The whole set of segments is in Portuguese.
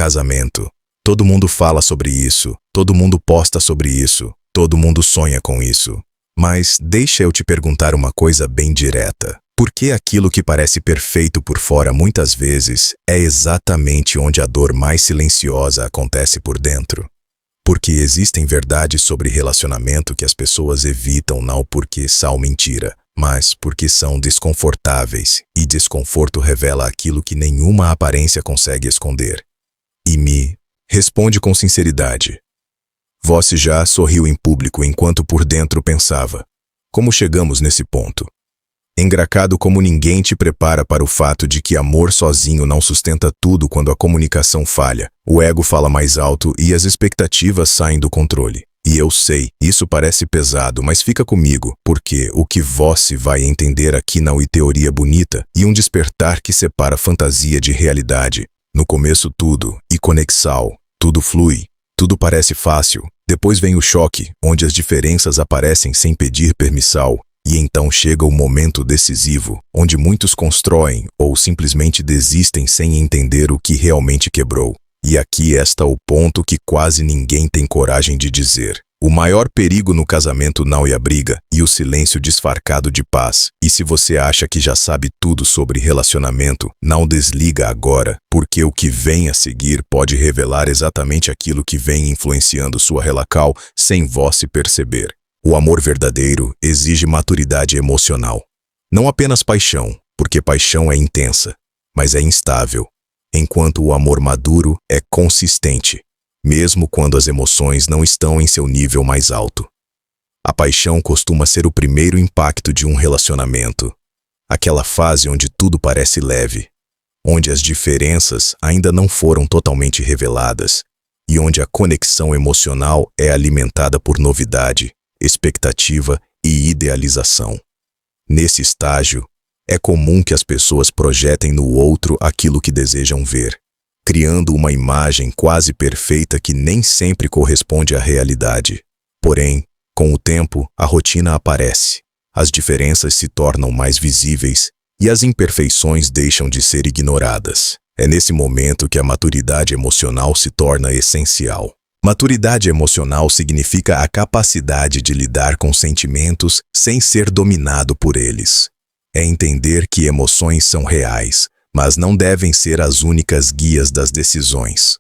Casamento. Todo mundo fala sobre isso, todo mundo posta sobre isso, todo mundo sonha com isso. Mas deixa eu te perguntar uma coisa bem direta. Por que aquilo que parece perfeito por fora muitas vezes é exatamente onde a dor mais silenciosa acontece por dentro? Porque existem verdades sobre relacionamento que as pessoas evitam não porque são mentira, mas porque são desconfortáveis, e desconforto revela aquilo que nenhuma aparência consegue esconder. E me responde com sinceridade. Você já sorriu em público enquanto por dentro pensava: como chegamos nesse ponto? Engracado como ninguém te prepara para o fato de que amor sozinho não sustenta tudo quando a comunicação falha, o ego fala mais alto e as expectativas saem do controle. E eu sei, isso parece pesado, mas fica comigo, porque o que você vai entender aqui não é teoria bonita e um despertar que separa fantasia de realidade. No começo tudo, e conexão, tudo flui, tudo parece fácil. Depois vem o choque, onde as diferenças aparecem sem pedir permissão. E então chega o momento decisivo, onde muitos constroem ou simplesmente desistem sem entender o que realmente quebrou. E aqui está o ponto que quase ninguém tem coragem de dizer. O maior perigo no casamento não é a briga e o silêncio disfarçado de paz. E se você acha que já sabe tudo sobre relacionamento, não desliga agora, porque o que vem a seguir pode revelar exatamente aquilo que vem influenciando sua relação sem você perceber. O amor verdadeiro exige maturidade emocional. Não apenas paixão, porque paixão é intensa, mas é instável, enquanto o amor maduro é consistente, mesmo quando as emoções não estão em seu nível mais alto. A paixão costuma ser o primeiro impacto de um relacionamento, aquela fase onde tudo parece leve, onde as diferenças ainda não foram totalmente reveladas e onde a conexão emocional é alimentada por novidade, expectativa e idealização. Nesse estágio, é comum que as pessoas projetem no outro aquilo que desejam ver, criando uma imagem quase perfeita que nem sempre corresponde à realidade. Porém, com o tempo, a rotina aparece, as diferenças se tornam mais visíveis e as imperfeições deixam de ser ignoradas. É nesse momento que a maturidade emocional se torna essencial. Maturidade emocional significa a capacidade de lidar com sentimentos sem ser dominado por eles. É entender que emoções são reais, mas não devem ser as únicas guias das decisões.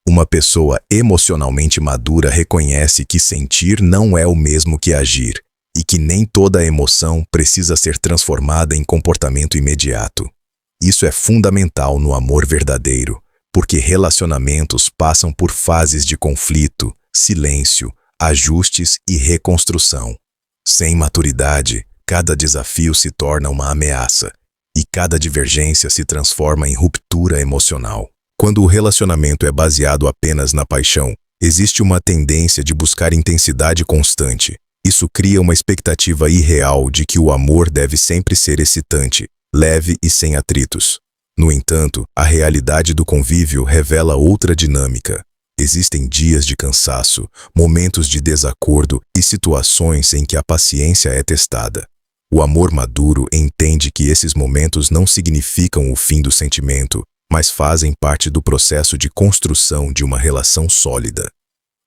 Uma pessoa emocionalmente madura reconhece que sentir não é o mesmo que agir, e que nem toda emoção precisa ser transformada em comportamento imediato. Isso é fundamental no amor verdadeiro, porque relacionamentos passam por fases de conflito, silêncio, ajustes e reconstrução. Sem maturidade, cada desafio se torna uma ameaça, e cada divergência se transforma em ruptura emocional. Quando o relacionamento é baseado apenas na paixão, existe uma tendência de buscar intensidade constante. Isso cria uma expectativa irreal de que o amor deve sempre ser excitante, leve e sem atritos. No entanto, a realidade do convívio revela outra dinâmica. Existem dias de cansaço, momentos de desacordo e situações em que a paciência é testada. O amor maduro entende que esses momentos não significam o fim do sentimento, mas fazem parte do processo de construção de uma relação sólida.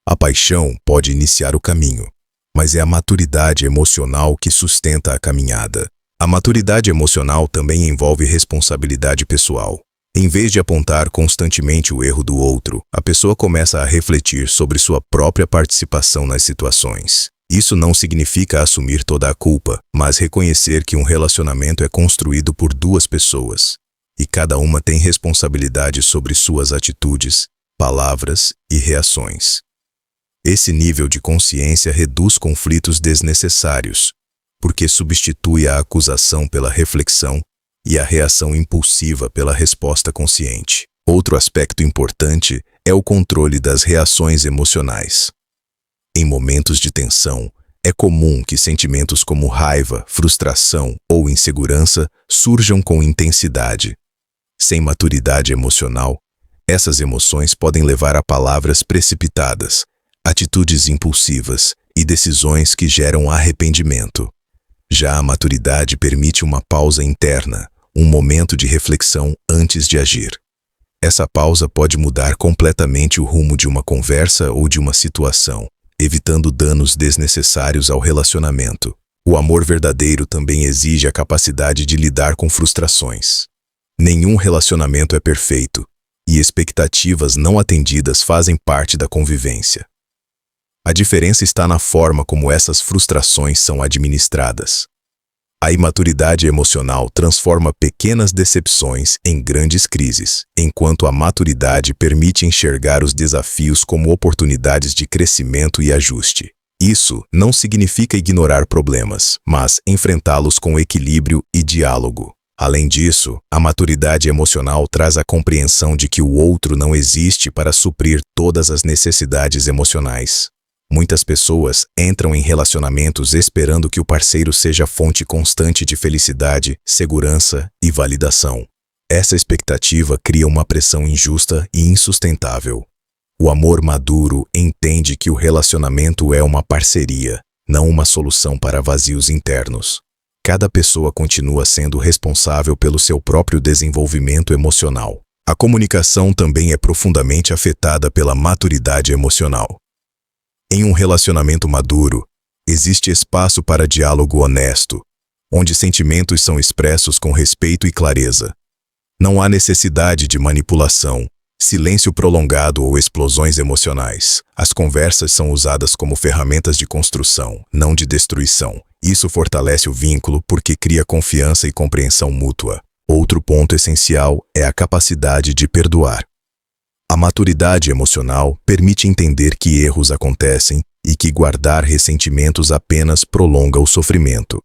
A paixão pode iniciar o caminho, mas é a maturidade emocional que sustenta a caminhada. A maturidade emocional também envolve responsabilidade pessoal. Em vez de apontar constantemente o erro do outro, a pessoa começa a refletir sobre sua própria participação nas situações. Isso não significa assumir toda a culpa, mas reconhecer que um relacionamento é construído por duas pessoas, e cada uma tem responsabilidade sobre suas atitudes, palavras e reações. Esse nível de consciência reduz conflitos desnecessários, porque substitui a acusação pela reflexão e a reação impulsiva pela resposta consciente. Outro aspecto importante é o controle das reações emocionais. Em momentos de tensão, é comum que sentimentos como raiva, frustração ou insegurança surjam com intensidade. Sem maturidade emocional, essas emoções podem levar a palavras precipitadas, atitudes impulsivas e decisões que geram arrependimento. Já a maturidade permite uma pausa interna, um momento de reflexão antes de agir. Essa pausa pode mudar completamente o rumo de uma conversa ou de uma situação, evitando danos desnecessários ao relacionamento. O amor verdadeiro também exige a capacidade de lidar com frustrações. Nenhum relacionamento é perfeito, e expectativas não atendidas fazem parte da convivência. A diferença está na forma como essas frustrações são administradas. A imaturidade emocional transforma pequenas decepções em grandes crises, enquanto a maturidade permite enxergar os desafios como oportunidades de crescimento e ajuste. Isso não significa ignorar problemas, mas enfrentá-los com equilíbrio e diálogo. Além disso, a maturidade emocional traz a compreensão de que o outro não existe para suprir todas as necessidades emocionais. Muitas pessoas entram em relacionamentos esperando que o parceiro seja fonte constante de felicidade, segurança e validação. Essa expectativa cria uma pressão injusta e insustentável. O amor maduro entende que o relacionamento é uma parceria, não uma solução para vazios internos. Cada pessoa continua sendo responsável pelo seu próprio desenvolvimento emocional. A comunicação também é profundamente afetada pela maturidade emocional. Em um relacionamento maduro, existe espaço para diálogo honesto, onde sentimentos são expressos com respeito e clareza. Não há necessidade de manipulação, silêncio prolongado ou explosões emocionais. As conversas são usadas como ferramentas de construção, não de destruição. Isso fortalece o vínculo porque cria confiança e compreensão mútua. Outro ponto essencial é a capacidade de perdoar. A maturidade emocional permite entender que erros acontecem e que guardar ressentimentos apenas prolonga o sofrimento.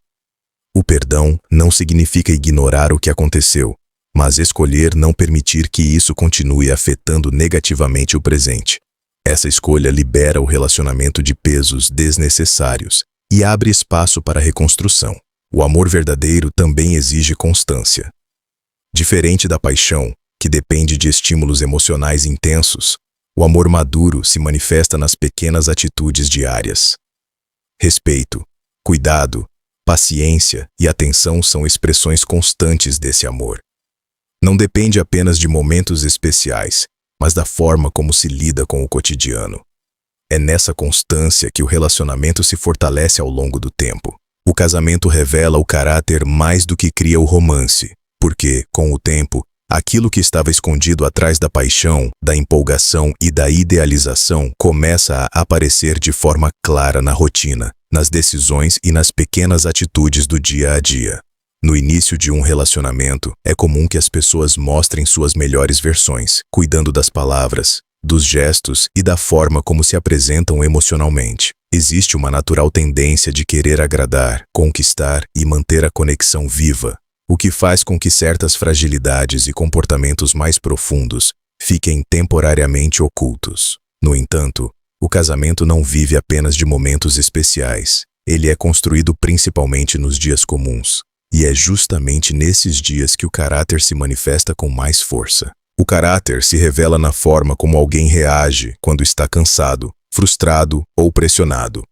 O perdão não significa ignorar o que aconteceu, mas escolher não permitir que isso continue afetando negativamente o presente. Essa escolha libera o relacionamento de pesos desnecessários e abre espaço para a reconstrução. O amor verdadeiro também exige constância. Diferente da paixão, que depende de estímulos emocionais intensos, o amor maduro se manifesta nas pequenas atitudes diárias. Respeito, cuidado, paciência e atenção são expressões constantes desse amor. Não depende apenas de momentos especiais, mas da forma como se lida com o cotidiano. É nessa constância que o relacionamento se fortalece ao longo do tempo. O casamento revela o caráter mais do que cria o romance, porque, com o tempo, aquilo que estava escondido atrás da paixão, da empolgação e da idealização começa a aparecer de forma clara na rotina, nas decisões e nas pequenas atitudes do dia a dia. No início de um relacionamento, é comum que as pessoas mostrem suas melhores versões, cuidando das palavras, dos gestos e da forma como se apresentam emocionalmente. Existe uma natural tendência de querer agradar, conquistar e manter a conexão viva, o que faz com que certas fragilidades e comportamentos mais profundos fiquem temporariamente ocultos. No entanto, o casamento não vive apenas de momentos especiais. Ele é construído principalmente nos dias comuns. E é justamente nesses dias que o caráter se manifesta com mais força. O caráter se revela na forma como alguém reage quando está cansado, frustrado ou pressionado.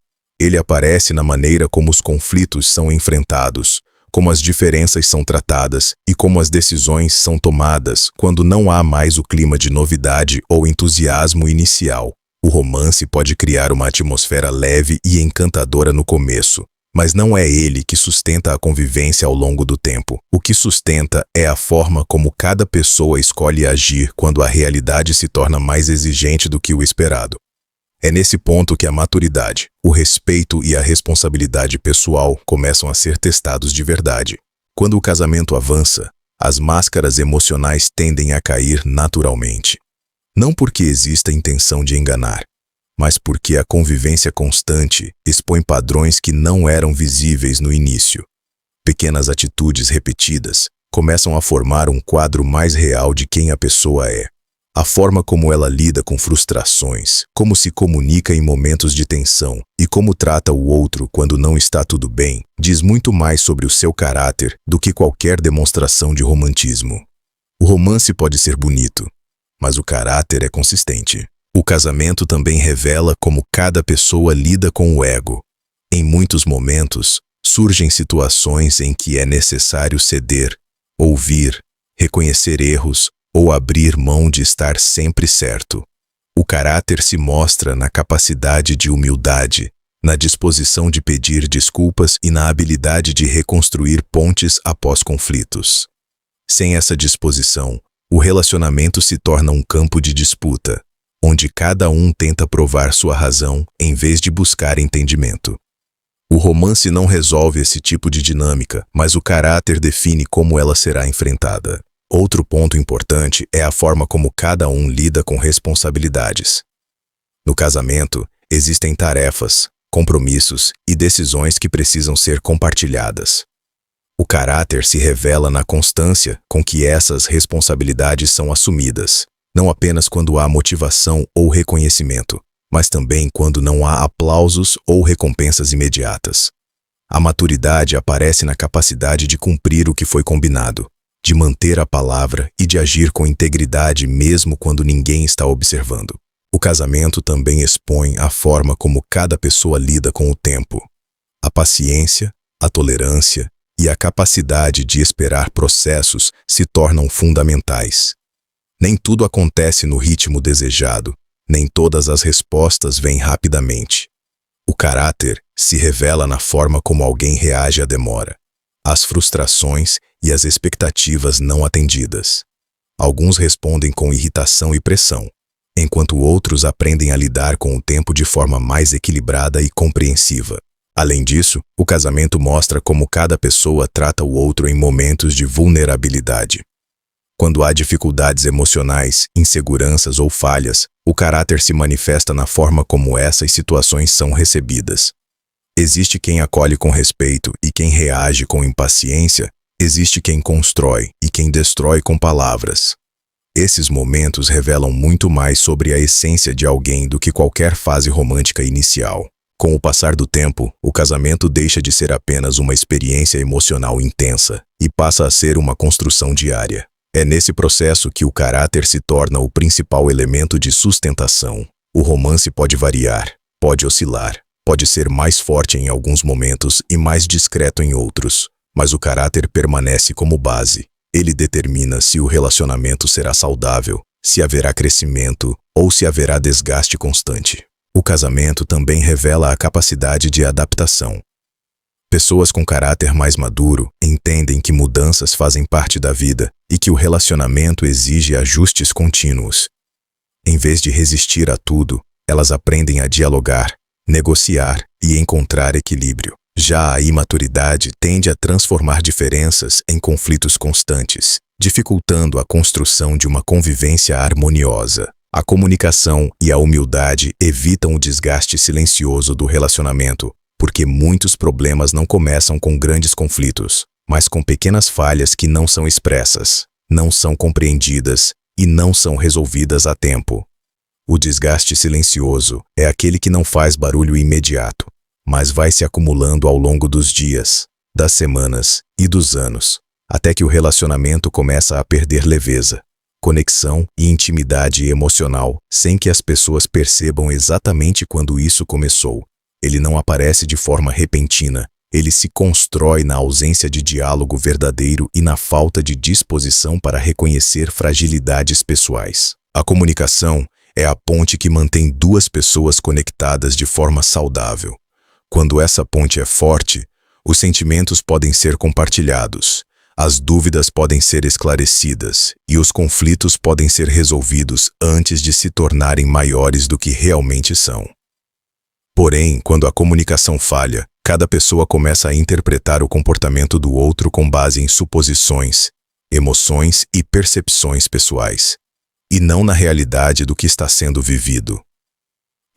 Ele aparece na maneira como os conflitos são enfrentados, como as diferenças são tratadas e como as decisões são tomadas quando não há mais o clima de novidade ou entusiasmo inicial. O romance pode criar uma atmosfera leve e encantadora no começo, mas não é ele que sustenta a convivência ao longo do tempo. O que sustenta é a forma como cada pessoa escolhe agir quando a realidade se torna mais exigente do que o esperado. É nesse ponto que a maturidade, o respeito e a responsabilidade pessoal começam a ser testados de verdade. Quando o casamento avança, as máscaras emocionais tendem a cair naturalmente. Não porque exista intenção de enganar, mas porque a convivência constante expõe padrões que não eram visíveis no início. Pequenas atitudes repetidas começam a formar um quadro mais real de quem a pessoa é. A forma como ela lida com frustrações, como se comunica em momentos de tensão e como trata o outro quando não está tudo bem, diz muito mais sobre o seu caráter do que qualquer demonstração de romantismo. O romance pode ser bonito, mas o caráter é consistente. O casamento também revela como cada pessoa lida com o ego. Em muitos momentos, surgem situações em que é necessário ceder, ouvir, reconhecer erros ou abrir mão de estar sempre certo. O caráter se mostra na capacidade de humildade, na disposição de pedir desculpas e na habilidade de reconstruir pontes após conflitos. Sem essa disposição, o relacionamento se torna um campo de disputa, onde cada um tenta provar sua razão em vez de buscar entendimento. O romance não resolve esse tipo de dinâmica, mas o caráter define como ela será enfrentada. Outro ponto importante é a forma como cada um lida com responsabilidades. No casamento, existem tarefas, compromissos e decisões que precisam ser compartilhadas. O caráter se revela na constância com que essas responsabilidades são assumidas, não apenas quando há motivação ou reconhecimento, mas também quando não há aplausos ou recompensas imediatas. A maturidade aparece na capacidade de cumprir o que foi combinado, de manter a palavra e de agir com integridade mesmo quando ninguém está observando. O casamento também expõe a forma como cada pessoa lida com o tempo. A paciência, a tolerância e a capacidade de esperar processos se tornam fundamentais. Nem tudo acontece no ritmo desejado, nem todas as respostas vêm rapidamente. O caráter se revela na forma como alguém reage à demora, às frustrações e às expectativas não atendidas. Alguns respondem com irritação e pressão, enquanto outros aprendem a lidar com o tempo de forma mais equilibrada e compreensiva. Além disso, o casamento mostra como cada pessoa trata o outro em momentos de vulnerabilidade. Quando há dificuldades emocionais, inseguranças ou falhas, o caráter se manifesta na forma como essas situações são recebidas. Existe quem acolhe com respeito e quem reage com impaciência, existe quem constrói e quem destrói com palavras. Esses momentos revelam muito mais sobre a essência de alguém do que qualquer fase romântica inicial. Com o passar do tempo, o casamento deixa de ser apenas uma experiência emocional intensa e passa a ser uma construção diária. É nesse processo que o caráter se torna o principal elemento de sustentação. O romance pode variar, pode oscilar, pode ser mais forte em alguns momentos e mais discreto em outros, mas o caráter permanece como base. Ele determina se o relacionamento será saudável, se haverá crescimento ou se haverá desgaste constante. O casamento também revela a capacidade de adaptação. Pessoas com caráter mais maduro entendem que mudanças fazem parte da vida e que o relacionamento exige ajustes contínuos. Em vez de resistir a tudo, elas aprendem a dialogar, negociar e encontrar equilíbrio. Já a imaturidade tende a transformar diferenças em conflitos constantes, dificultando a construção de uma convivência harmoniosa. A comunicação e a humildade evitam o desgaste silencioso do relacionamento, porque muitos problemas não começam com grandes conflitos, mas com pequenas falhas que não são expressas, não são compreendidas e não são resolvidas a tempo. O desgaste silencioso é aquele que não faz barulho imediato, mas vai se acumulando ao longo dos dias, das semanas e dos anos, até que o relacionamento começa a perder leveza, conexão e intimidade emocional, sem que as pessoas percebam exatamente quando isso começou. Ele não aparece de forma repentina, ele se constrói na ausência de diálogo verdadeiro e na falta de disposição para reconhecer fragilidades pessoais. A comunicação é a ponte que mantém duas pessoas conectadas de forma saudável. Quando essa ponte é forte, os sentimentos podem ser compartilhados, as dúvidas podem ser esclarecidas e os conflitos podem ser resolvidos antes de se tornarem maiores do que realmente são. Porém, quando a comunicação falha, cada pessoa começa a interpretar o comportamento do outro com base em suposições, emoções e percepções pessoais, e não na realidade do que está sendo vivido.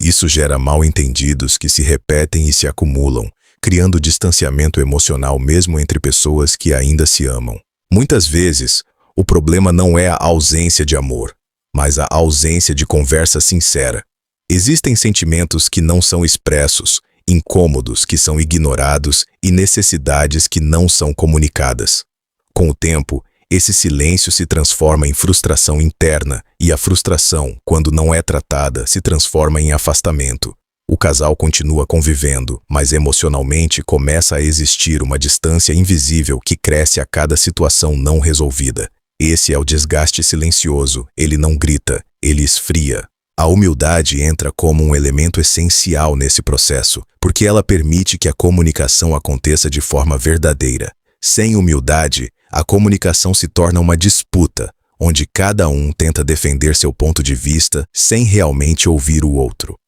Isso gera mal-entendidos que se repetem e se acumulam, criando distanciamento emocional mesmo entre pessoas que ainda se amam. Muitas vezes, o problema não é a ausência de amor, mas a ausência de conversa sincera. Existem sentimentos que não são expressos, incômodos que são ignorados e necessidades que não são comunicadas. Com o tempo, esse silêncio se transforma em frustração interna e a frustração, quando não é tratada, se transforma em afastamento. O casal continua convivendo, mas emocionalmente começa a existir uma distância invisível que cresce a cada situação não resolvida. Esse é o desgaste silencioso, ele não grita, ele esfria. A humildade entra como um elemento essencial nesse processo, porque ela permite que a comunicação aconteça de forma verdadeira. Sem humildade, a comunicação se torna uma disputa, onde cada um tenta defender seu ponto de vista sem realmente ouvir o outro.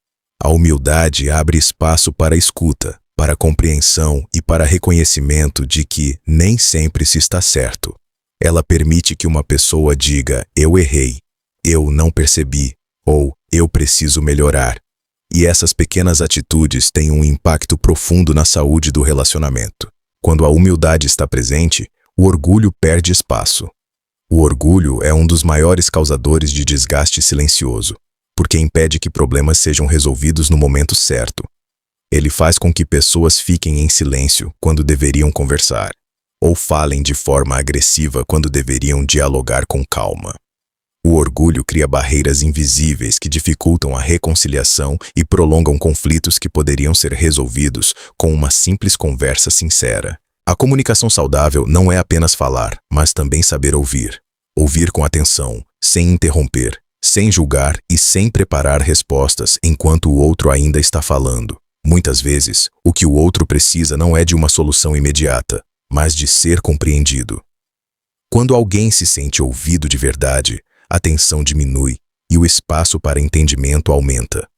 A humildade abre espaço para a escuta, para a compreensão e para reconhecimento de que nem sempre se está certo. Ela permite que uma pessoa diga: eu errei, eu não percebi, ou eu preciso melhorar. E essas pequenas atitudes têm um impacto profundo na saúde do relacionamento. Quando a humildade está presente, o orgulho perde espaço. O orgulho é um dos maiores causadores de desgaste silencioso, porque impede que problemas sejam resolvidos no momento certo. Ele faz com que pessoas fiquem em silêncio quando deveriam conversar, ou falem de forma agressiva quando deveriam dialogar com calma. O orgulho cria barreiras invisíveis que dificultam a reconciliação e prolongam conflitos que poderiam ser resolvidos com uma simples conversa sincera. A comunicação saudável não é apenas falar, mas também saber ouvir. Ouvir com atenção, sem interromper, sem julgar e sem preparar respostas enquanto o outro ainda está falando. Muitas vezes, o que o outro precisa não é de uma solução imediata, mas de ser compreendido. Quando alguém se sente ouvido de verdade, a tensão diminui e o espaço para entendimento aumenta.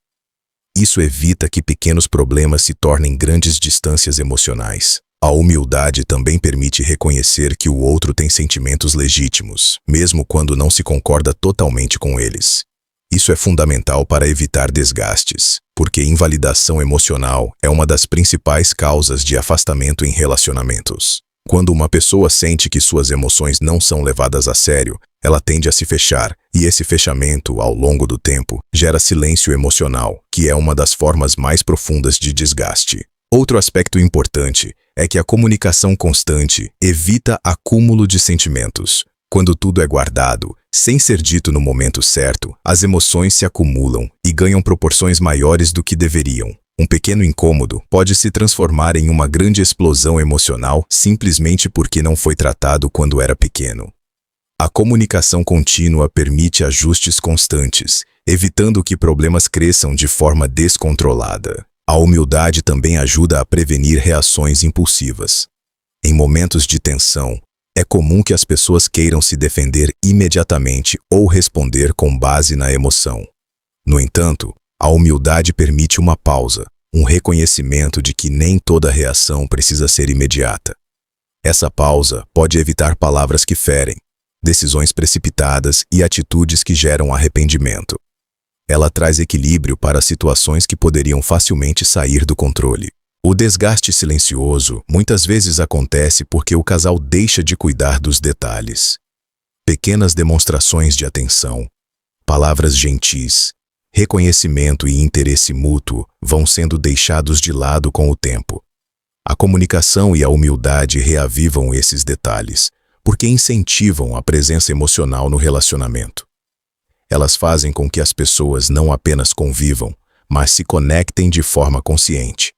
Isso evita que pequenos problemas se tornem grandes distâncias emocionais. A humildade também permite reconhecer que o outro tem sentimentos legítimos, mesmo quando não se concorda totalmente com eles. Isso é fundamental para evitar desgastes, porque invalidação emocional é uma das principais causas de afastamento em relacionamentos. Quando uma pessoa sente que suas emoções não são levadas a sério, ela tende a se fechar, e esse fechamento, ao longo do tempo, gera silêncio emocional, que é uma das formas mais profundas de desgaste. Outro aspecto importante é que a comunicação constante evita acúmulo de sentimentos. Quando tudo é guardado, sem ser dito no momento certo, as emoções se acumulam e ganham proporções maiores do que deveriam. Um pequeno incômodo pode se transformar em uma grande explosão emocional simplesmente porque não foi tratado quando era pequeno. A comunicação contínua permite ajustes constantes, evitando que problemas cresçam de forma descontrolada. A humildade também ajuda a prevenir reações impulsivas. Em momentos de tensão, é comum que as pessoas queiram se defender imediatamente ou responder com base na emoção. No entanto, a humildade permite uma pausa, um reconhecimento de que nem toda reação precisa ser imediata. Essa pausa pode evitar palavras que ferem, decisões precipitadas e atitudes que geram arrependimento. Ela traz equilíbrio para situações que poderiam facilmente sair do controle. O desgaste silencioso muitas vezes acontece porque o casal deixa de cuidar dos detalhes. Pequenas demonstrações de atenção, palavras gentis, reconhecimento e interesse mútuo vão sendo deixados de lado com o tempo. A comunicação e a humildade reavivam esses detalhes, porque incentivam a presença emocional no relacionamento. Elas fazem com que as pessoas não apenas convivam, mas se conectem de forma consciente.